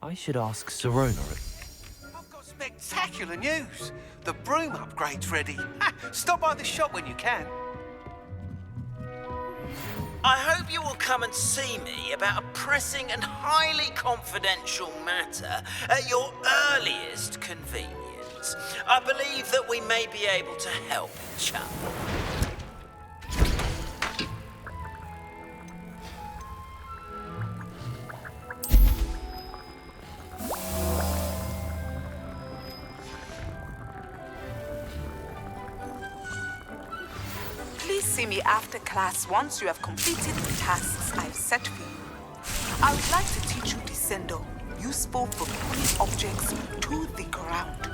I should ask Serona. I've got spectacular news. The broom upgrade's ready. Stop by the shop when you can. I hope you will come and see me about a pressing and highly confidential matter at your earliest convenience. I believe that we may be able to help each other. Please see me after class once you have completed the tasks I've set for you. I would like to teach you Descendo, useful for pulling objects to the ground.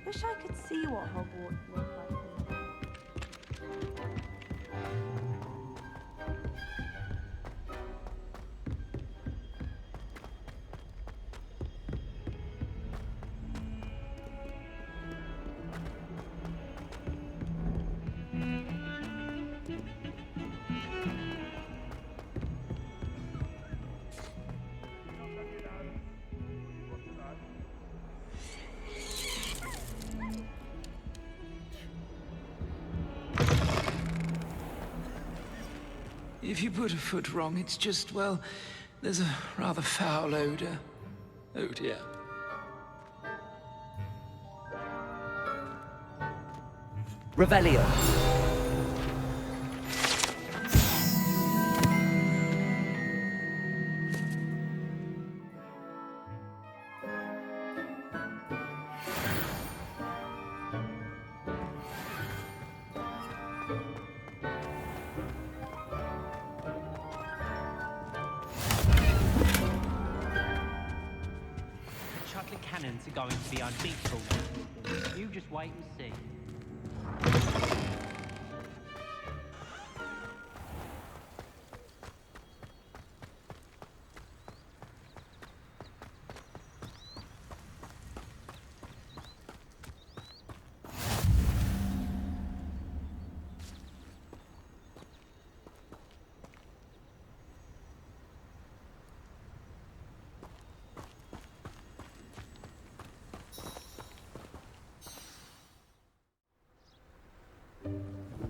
Wish I could see what Hogwarts looked like. If you put a foot wrong, it's just, well, there's a rather foul odor. Oh dear. Revelio. Chocolate cannons are going to be unbeatable. You just wait and see.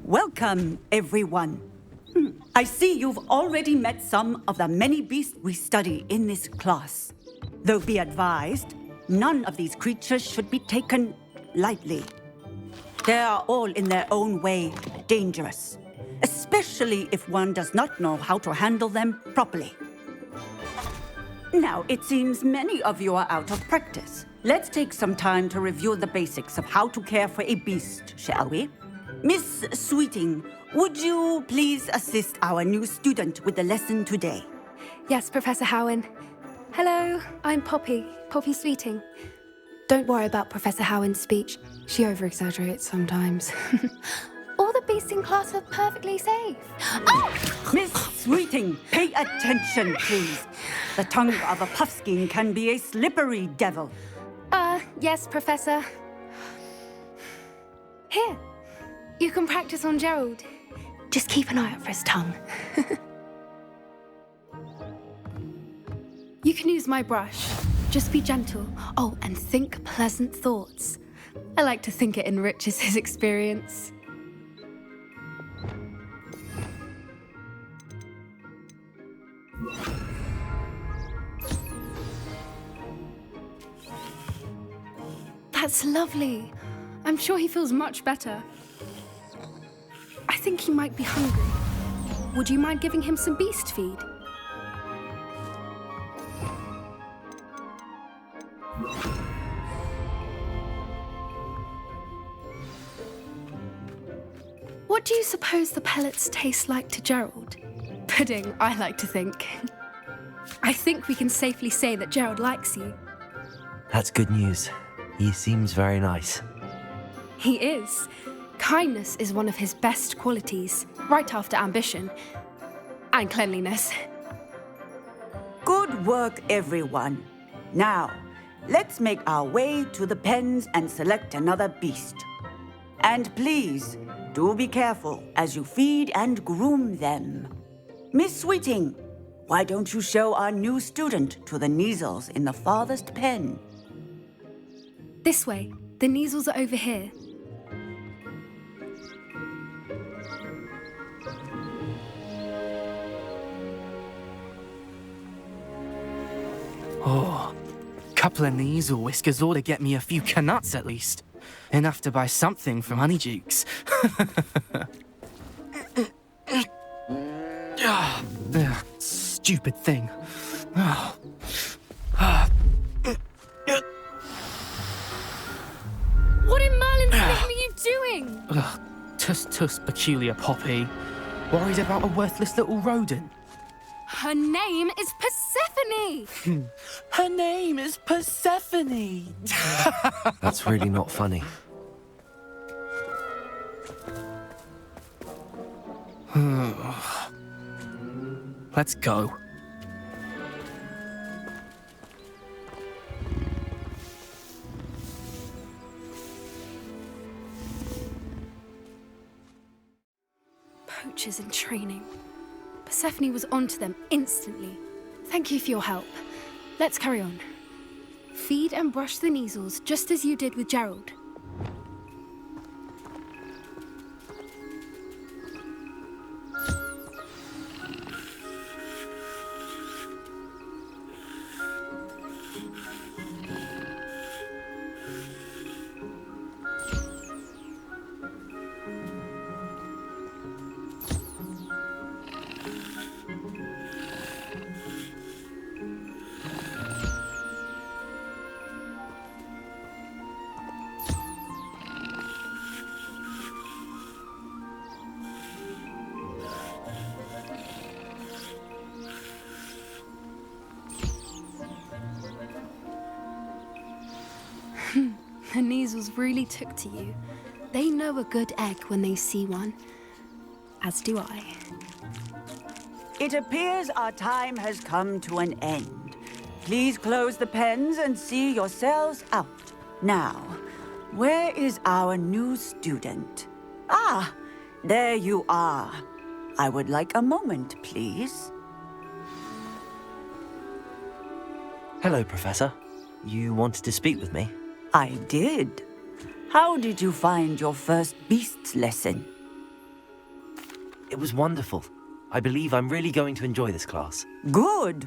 Welcome, everyone. I see you've already met some of the many beasts we study in this class. Though be advised, none of these creatures should be taken lightly. They are all in their own way dangerous, especially if one does not know how to handle them properly. Now, it seems many of you are out of practice. Let's take some time to review the basics of how to care for a beast, shall we? Miss Sweeting, would you please assist our new student with the lesson today? Yes, Professor Howen. Hello, I'm Poppy Sweeting. Don't worry about Professor Howen's speech. She over-exaggerates sometimes. All the beasts in class are perfectly safe. Oh! Miss Sweeting, pay attention, please. The tongue of a puffskein can be a slippery devil. Yes, Professor. Here, you can practice on Gerald. Just keep an eye out for his tongue. You can use my brush. Just be gentle. Oh, and think pleasant thoughts. I like to think it enriches his experience. That's lovely. I'm sure he feels much better. I think he might be hungry. Would you mind giving him some beast feed? What do you suppose the pellets taste like to Gerald? Pudding, I like to think. I think we can safely say that Gerald likes you. That's good news. He seems very nice. He is. Kindness is one of his best qualities, right after ambition. And cleanliness. Good work, everyone. Now, let's make our way to the pens and select another beast. And please, do be careful as you feed and groom them. Miss Sweeting, why don't you show our new student to the Neasels in the farthest pen? This way. The Neasels are over here. Oh, couple of Neasel whiskers ought to get me a few canuts at least. Enough to buy something from Honeydukes. Stupid thing. What in Merlin's name are you doing? Tuss, peculiar Poppy. Worried about a worthless little rodent. Her name is Persephone! Her name is Persephone! That's really not funny. Let's go. Poachers in training. Persephone was onto them instantly. Thank you for your help. Let's carry on. Feed and brush the Neasels just as you did with Gerald. The Neasels really took to you. They know a good egg when they see one. As do I. It appears our time has come to an end. Please close the pens and see yourselves out. Now, where is our new student? Ah, there you are. I would like a moment, please. Hello, Professor. You wanted to speak with me? I did. How did you find your first beasts lesson? It was wonderful. I believe I'm really going to enjoy this class. Good.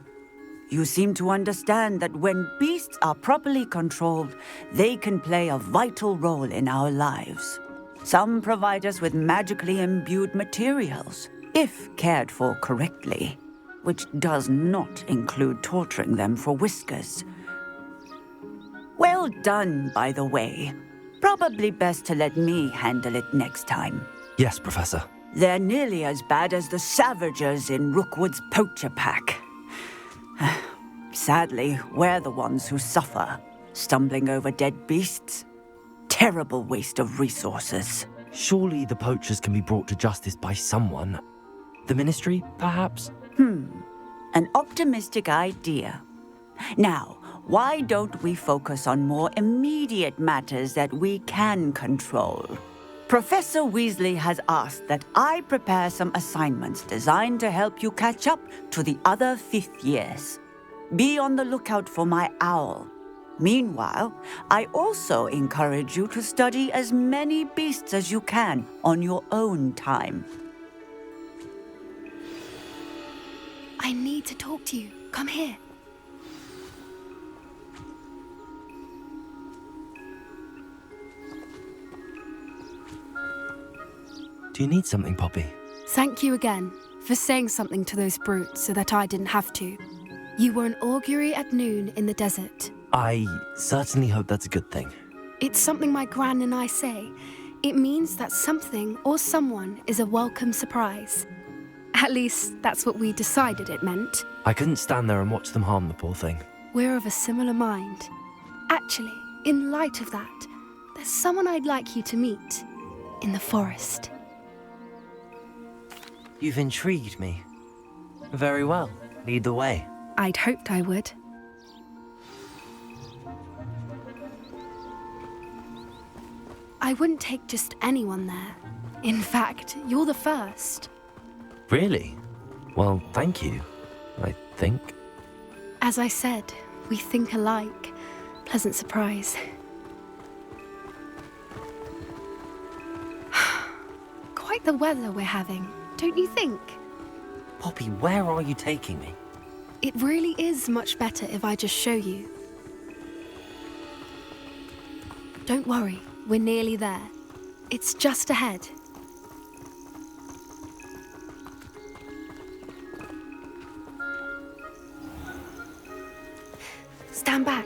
You seem to understand that when beasts are properly controlled, they can play a vital role in our lives. Some provide us with magically imbued materials, if cared for correctly, which does not include torturing them for whiskers. Well done, by the way. Probably best to let me handle it next time. Yes, Professor. They're nearly as bad as the Savagers in Rookwood's poacher pack. Sadly, we're the ones who suffer, stumbling over dead beasts. Terrible waste of resources. Surely the poachers can be brought to justice by someone. The Ministry, perhaps? An optimistic idea. Now, why don't we focus on more immediate matters that we can control? Professor Weasley has asked that I prepare some assignments designed to help you catch up to the other fifth years. Be on the lookout for my owl. Meanwhile, I also encourage you to study as many beasts as you can on your own time. I need to talk to you. Come here. Do you need something, Poppy? Thank you again for saying something to those brutes so that I didn't have to. You were an augury at noon in the desert. I certainly hope that's a good thing. It's something my gran and I say. It means that something or someone is a welcome surprise. At least, that's what we decided it meant. I couldn't stand there and watch them harm the poor thing. We're of a similar mind. Actually, in light of that, there's someone I'd like you to meet. In the forest. You've intrigued me. Very well. Lead the way. I'd hoped I would. I wouldn't take just anyone there. In fact, you're the first. Really? Well, thank you, I think. As I said, we think alike. Pleasant surprise. Quite the weather we're having, don't you think? Poppy, where are you taking me? It really is much better if I just show you. Don't worry, we're nearly there. It's just ahead. Stand back.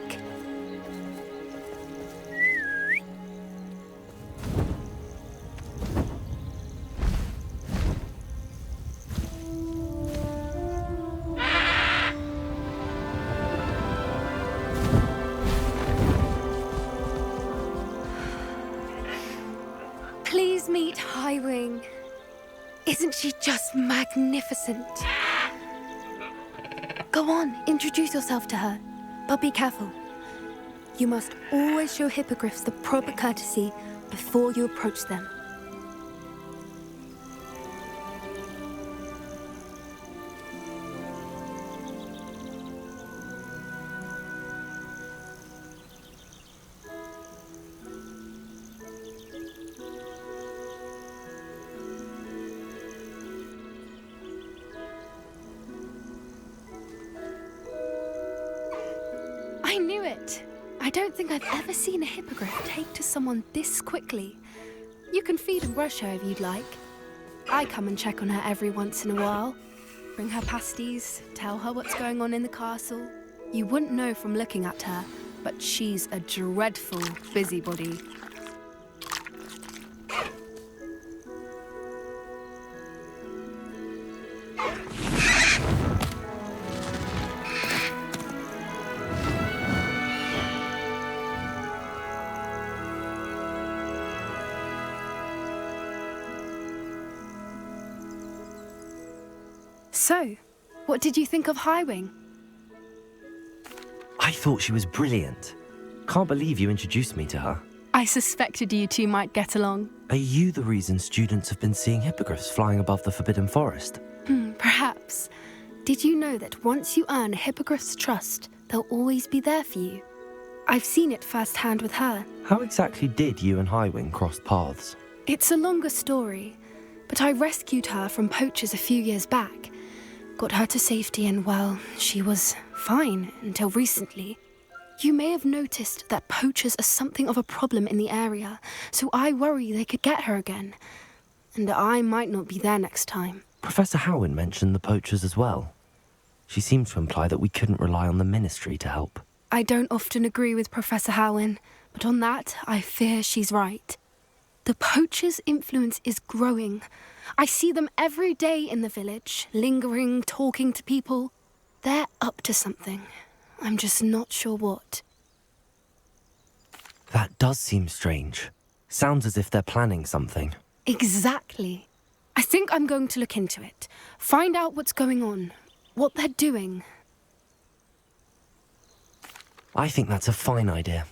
Please meet Highwing. Isn't she just magnificent? Go on, introduce yourself to her. But be careful. You must always show hippogriffs the proper courtesy before you approach them. I knew it! I don't think I've ever seen a hippogriff take to someone this quickly. You can feed and brush her if you'd like. I come and check on her every once in a while. Bring her pasties, tell her what's going on in the castle. You wouldn't know from looking at her, but she's a dreadful busybody. So, what did you think of Highwing? I thought she was brilliant. Can't believe you introduced me to her. I suspected you two might get along. Are you the reason students have been seeing hippogriffs flying above the Forbidden Forest? Perhaps. Did you know that once you earn a hippogriff's trust, they'll always be there for you? I've seen it firsthand with her. How exactly did you and Highwing cross paths? It's a longer story, but I rescued her from poachers a few years back. Got her to safety and, well, she was fine until recently. You may have noticed that poachers are something of a problem in the area, so I worry they could get her again. And I might not be there next time. Professor Howin mentioned the poachers as well. She seemed to imply that we couldn't rely on the Ministry to help. I don't often agree with Professor Howin, but on that, I fear she's right. The poachers' influence is growing. I see them every day in the village, lingering, talking to people. They're up to something. I'm just not sure what. That does seem strange. Sounds as if they're planning something. Exactly. I think I'm going to look into it. Find out what's going on. What they're doing. I think that's a fine idea.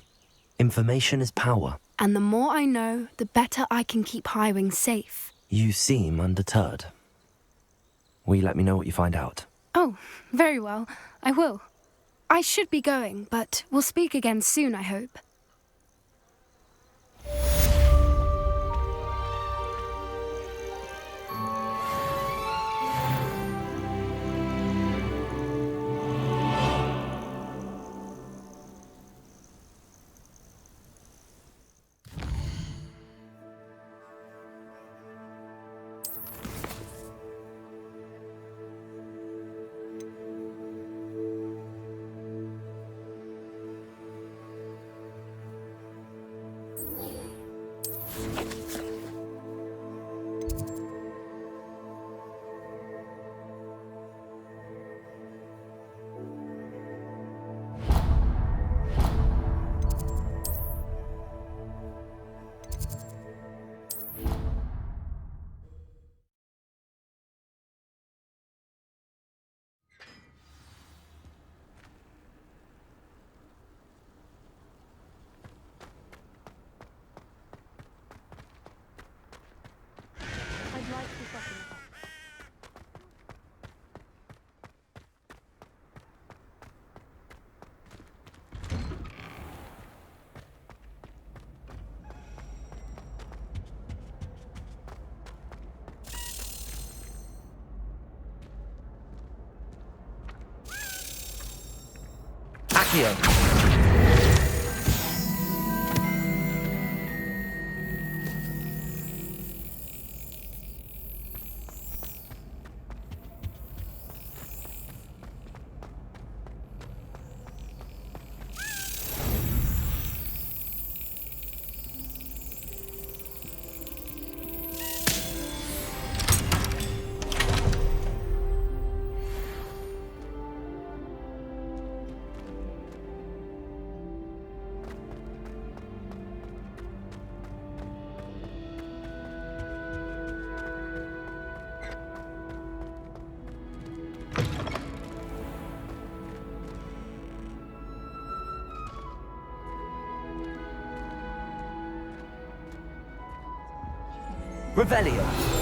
Information is power. And the more I know, the better I can keep Highwing safe. You seem undeterred. Will you let me know what you find out? Oh, very well. I will. I should be going, but we'll speak again soon, I hope. I'd like to soften it up. Accio! Revelio.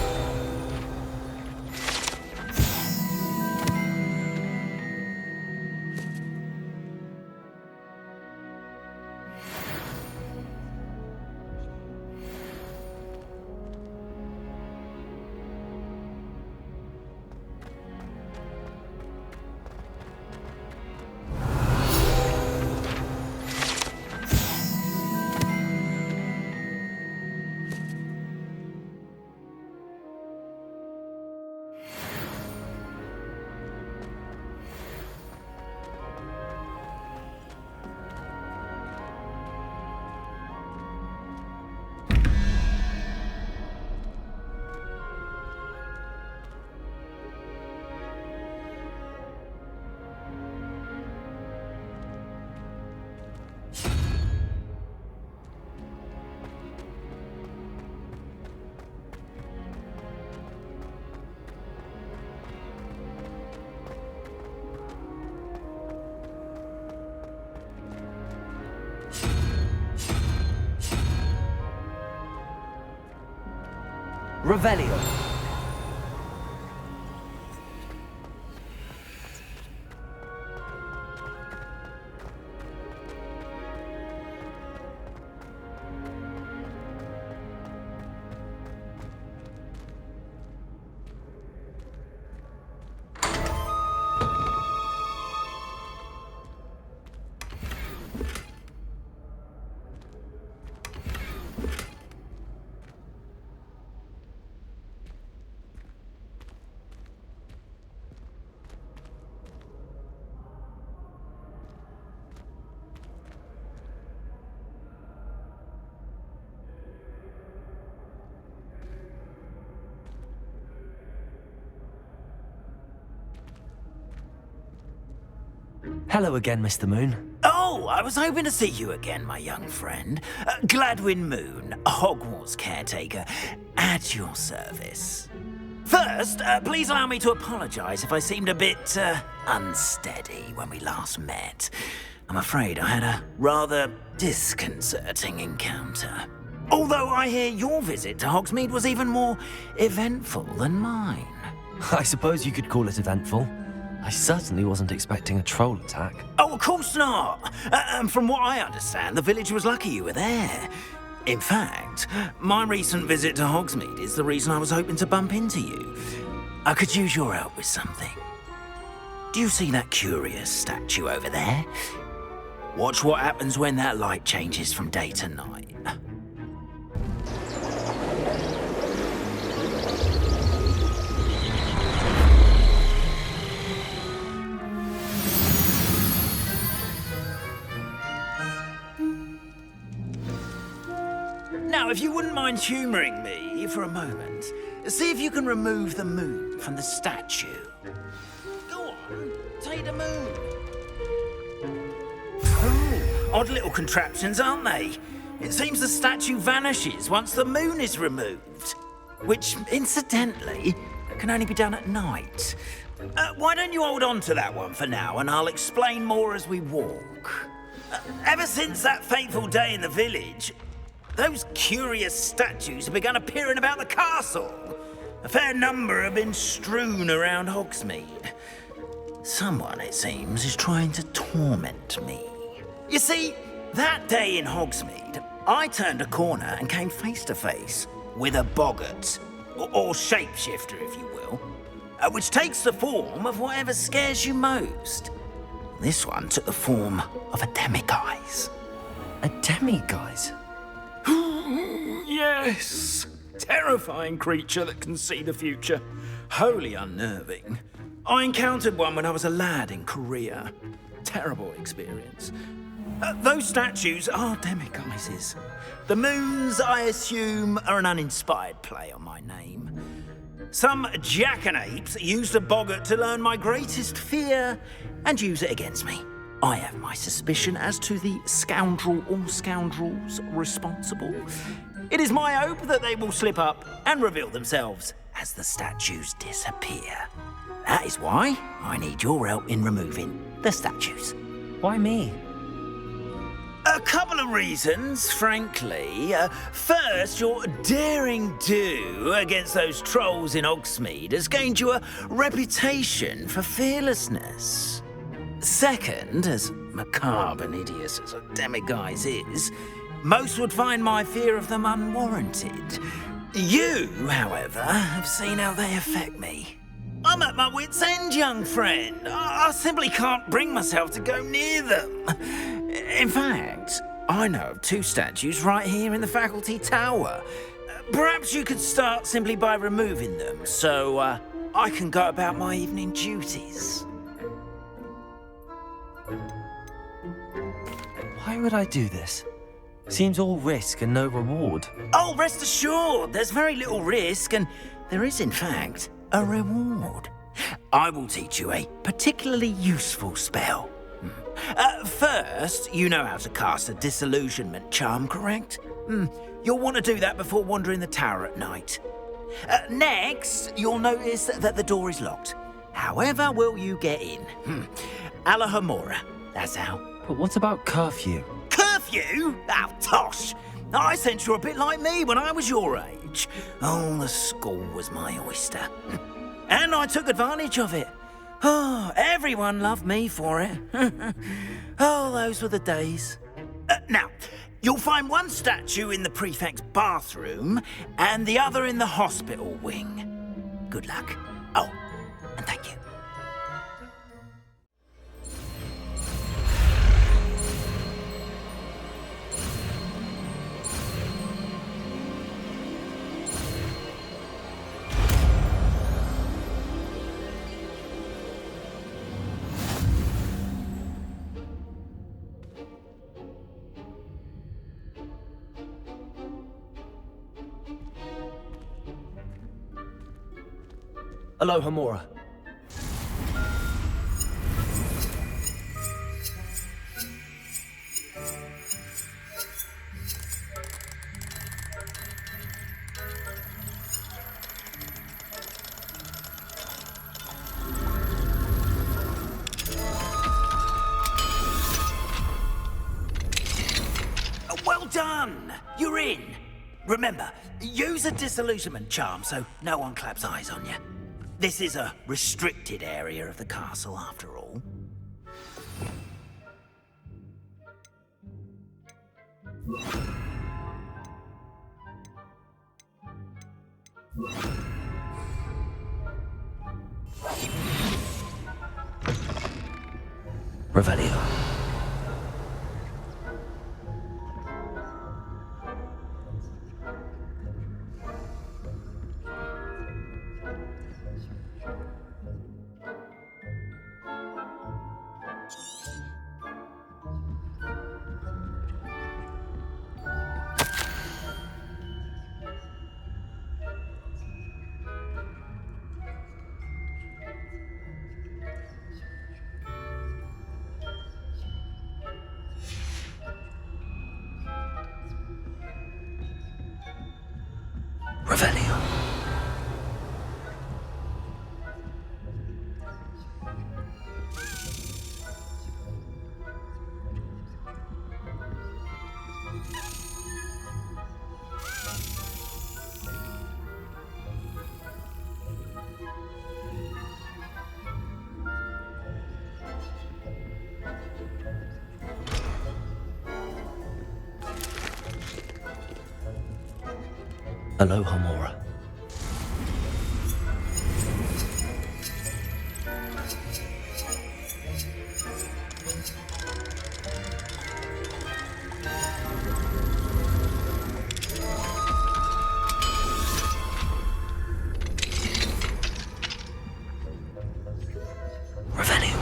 Revelio. Hello again, Mr. Moon. Oh, Well, I was hoping to see you again, my young friend. Gladwin Moon, Hogwarts Caretaker, at your service. First, please allow me to apologise if I seemed a bit unsteady when we last met. I'm afraid I had a rather disconcerting encounter. Although I hear your visit to Hogsmeade was even more eventful than mine. I suppose you could call it eventful. I certainly wasn't expecting a troll attack. Oh, of course not. And from what I understand, the village was lucky you were there. In fact, my recent visit to Hogsmeade is the reason I was hoping to bump into you. I could use your help with something. Do you see that curious statue over there? Watch what happens when that light changes from day to night. Now, if you wouldn't mind humouring me for a moment, see if you can remove the moon from the statue. Go on, take the moon. Oh, odd little contraptions, aren't they? It seems the statue vanishes once the moon is removed. Which, incidentally, can only be done at night. Why don't you hold on to that one for now, and I'll explain more as we walk. Ever since that fateful day in the village, those curious statues have begun appearing about the castle. A fair number have been strewn around Hogsmeade. Someone, it seems, is trying to torment me. You see, that day in Hogsmeade, I turned a corner and came face to face with a boggart, or shapeshifter, if you will, which takes the form of whatever scares you most. This one took the form of a demiguise. A demiguise? Yes! Terrifying creature that can see the future. Wholly unnerving. I encountered one when I was a lad in Korea. Terrible experience. Those statues are demiguises. The moons, I assume, are an uninspired play on my name. Some jackanapes used a boggart to learn my greatest fear and use it against me. I have my suspicion as to the scoundrel or scoundrels responsible. It is my hope that they will slip up and reveal themselves as the statues disappear. That is why I need your help in removing the statues. Why me? A couple of reasons, frankly. First, your daring do against those trolls in Hogsmeade has gained you a reputation for fearlessness. Second, as macabre and hideous as a demiguise is, most would find my fear of them unwarranted. You, however, have seen how they affect me. I'm at my wit's end, young friend. I simply can't bring myself to go near them. In fact, I know of two statues right here in the faculty tower. Perhaps you could start simply by removing them, so I can go about my evening duties. Why would I do this? Seems all risk and no reward. Oh, rest assured, there's very little risk, and there is, in fact, a reward. I will teach you a particularly useful spell. First, you know how to cast a disillusionment charm, correct? You'll want to do that before wandering the tower at night. Next, you'll notice that the door is locked. However will you get in? Alahomora, that's how. But what about curfew? Curfew? Oh, tosh! I sense you're a bit like me when I was your age. Oh, the school was my oyster. And I took advantage of it. Oh, everyone loved me for it. Oh, those were the days. Now, you'll find one statue in the prefect's bathroom and the other in the hospital wing. Good luck. Oh, and thank you. Alohomora. You're in. Remember, use a disillusionment charm so no one claps eyes on you. This is a restricted area of the castle, after all. Revelio. Revelio. Hello, Homora. Revelio.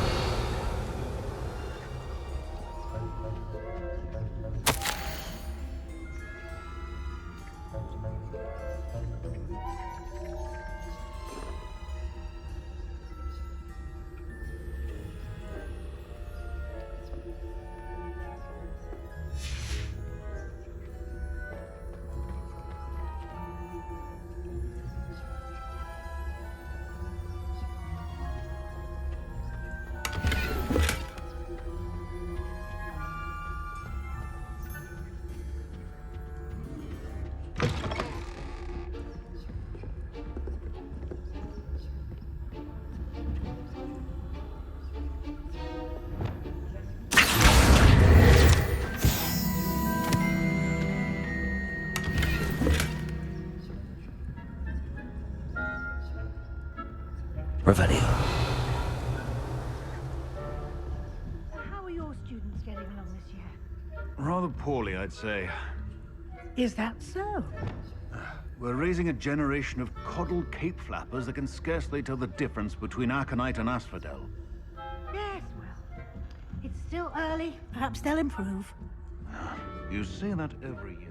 Revelio. How are your students getting along this year? Rather poorly, I'd say. Is that so? We're raising a generation of coddled cape flappers that can scarcely tell the difference between Aconite and Asphodel. Yes, well, it's still early. Perhaps they'll improve. You say that every year.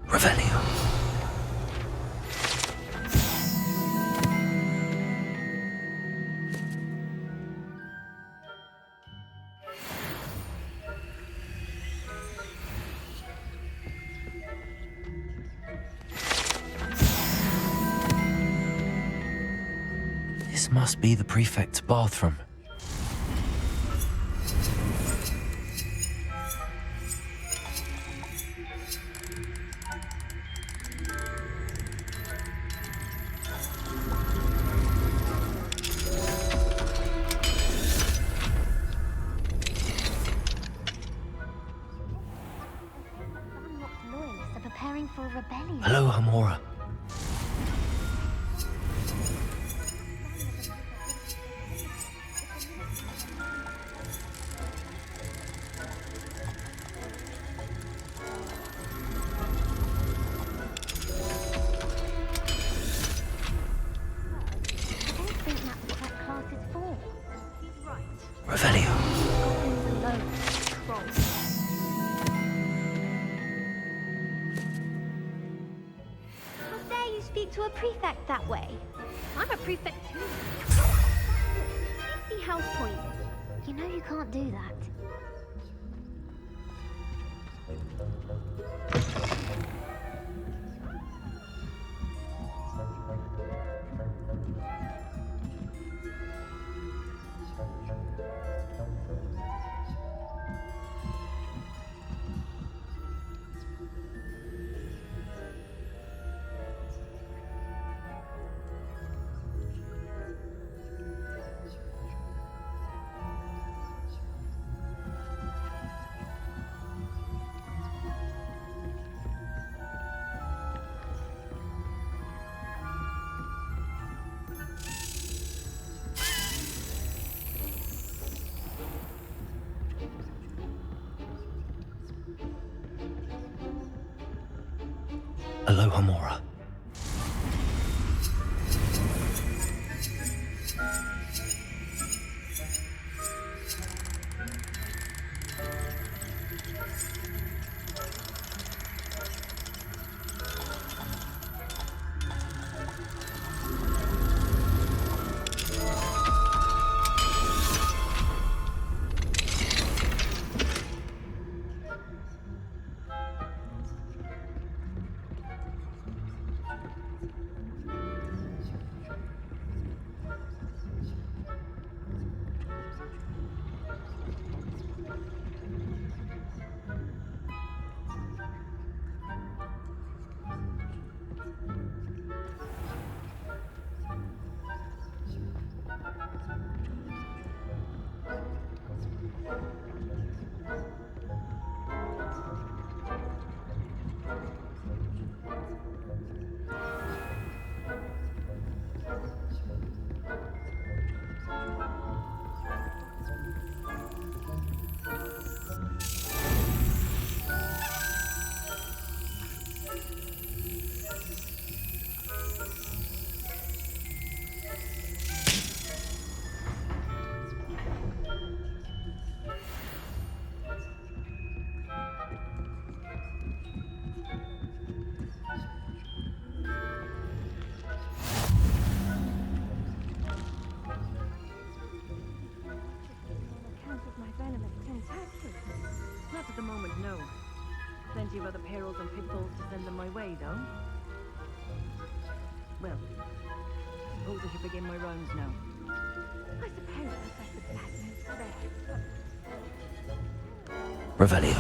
Revelio. This must be the prefect's bathroom. Loyalists are preparing for a rebellion. Hello, Homora. speak to a prefect that way? I'm a prefect too. Safety house point. You know you can't do that. Aloha Mora. Not at the moment, no. Plenty of other perils and pitfalls to send them my way, though. Well, suppose I should begin my rounds now. I suppose Professor Blackman's correct. Revelio.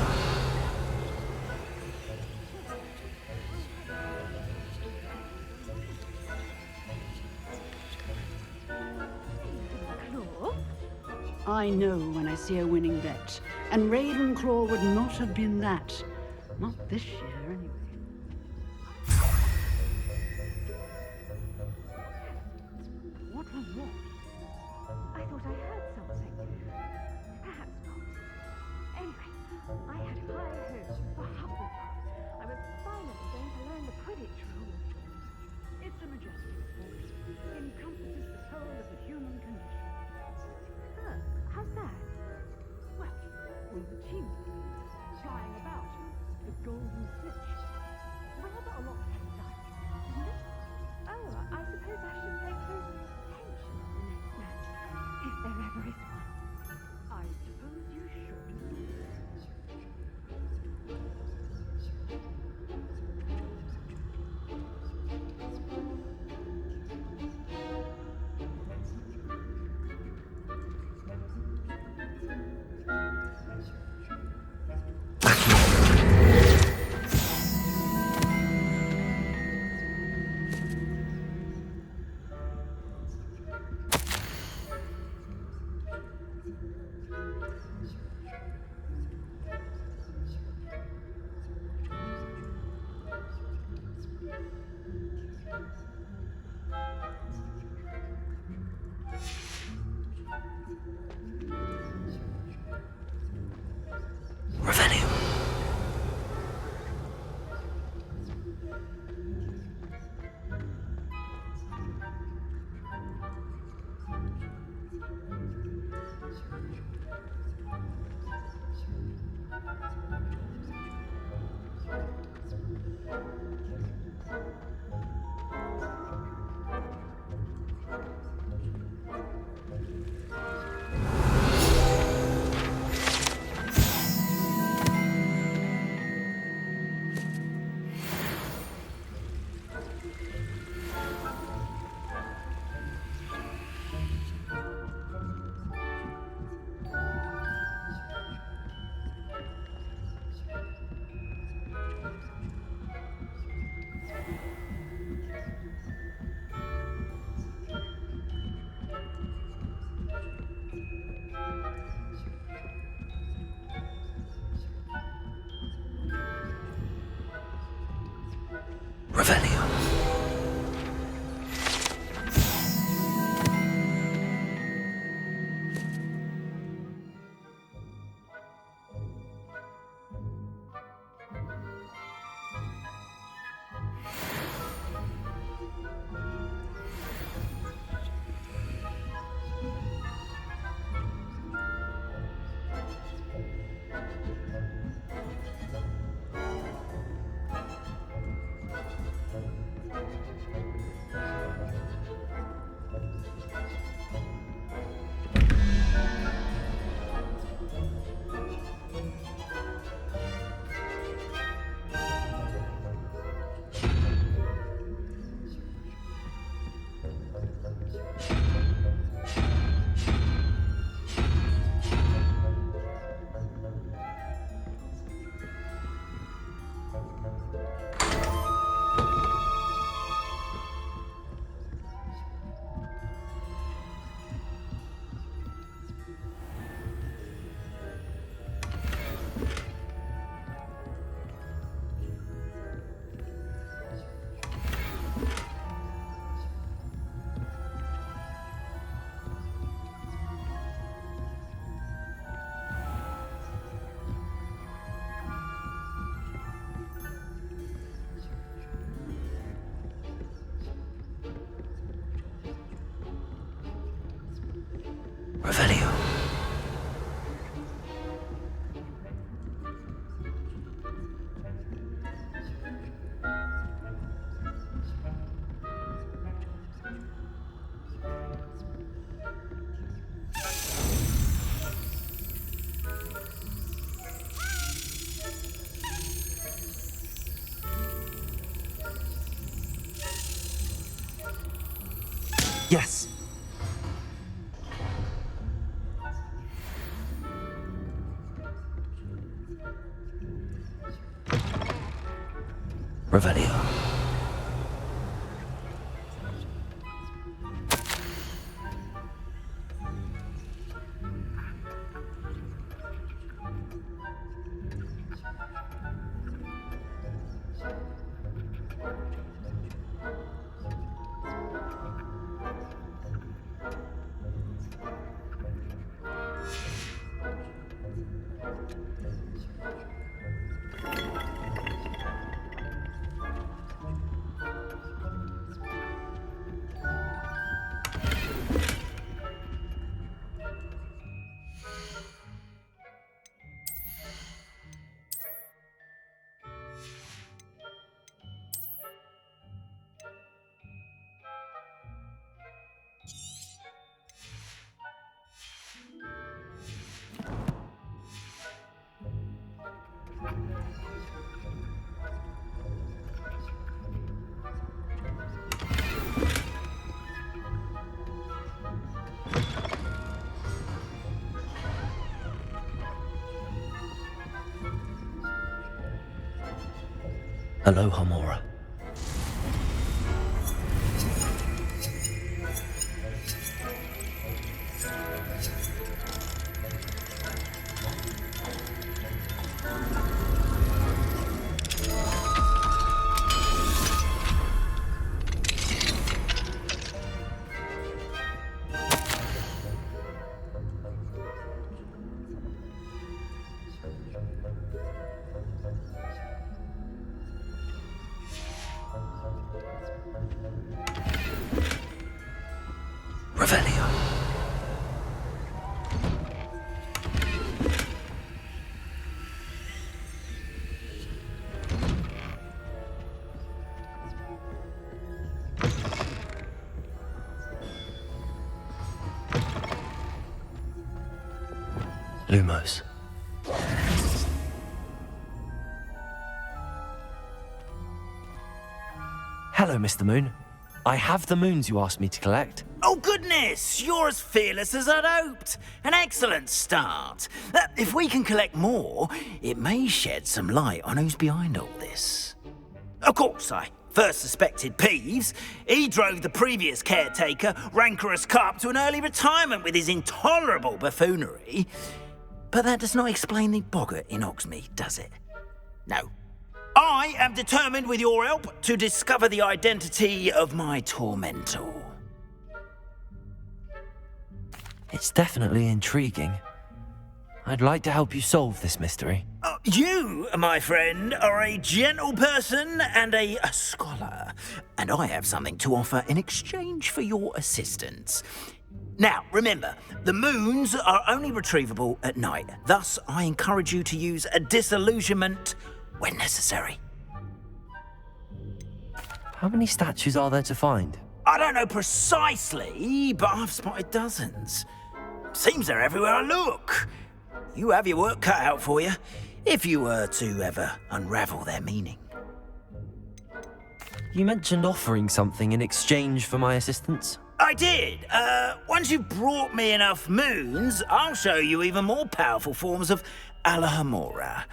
I know when I see a winning bet. And Ravenclaw would not have been that. Not this year, anyway. What was that? I thought I heard something. Perhaps not. Anyway, I had high hopes for Hufflepuff. I was finally going to learn the Quidditch rules. It's a majestic force. Encompasses the whole of the human condition. Huh, how's that? Well, all the cheerleaders flying about, the golden snitch. Rather a lot to like, isn't it? Oh, I suppose I should pay close attention to the next match, if there ever is one. I suppose you should. Revelio. Yes. Revelio. Hello, Homora. Revelio. Lumos. Hello, Mr. Moon. I have the moons you asked me to collect. Oh, goodness! You're as fearless as I'd hoped. An excellent start. If we can collect more, it may shed some light on who's behind all this. Of course, I first suspected Peeves. He drove the previous caretaker, rancorous Carp, to an early retirement with his intolerable buffoonery. But that does not explain the boggart in Oxmead, does it? No. I am determined, with your help, to discover the identity of my tormentor. It's definitely intriguing. I'd like to help you solve this mystery. You, my friend, are a gentle person and a scholar, and I have something to offer in exchange for your assistance. Now, remember, the moons are only retrievable at night. Thus, I encourage you to use a disillusionment when necessary. How many statues are there to find? I don't know precisely, but I've spotted dozens. Seems they're everywhere I look. You have your work cut out for you, if you were to ever unravel their meaning. You mentioned offering something in exchange for my assistance? I did. Once you've brought me enough moons, I'll show you even more powerful forms of Alhamora.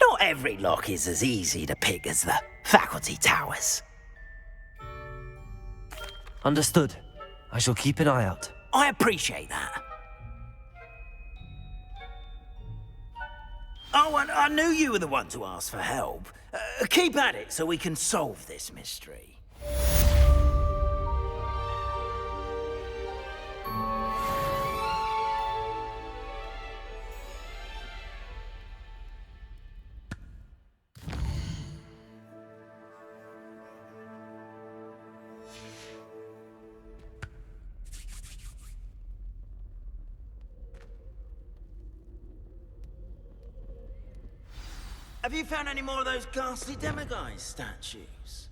Not every lock is as easy to pick as the faculty towers. Understood. I shall keep an eye out. I appreciate that. Oh, and I knew you were the one to ask for help. Keep at it so we can solve this mystery. Have you found any more of those ghastly demiguise statues?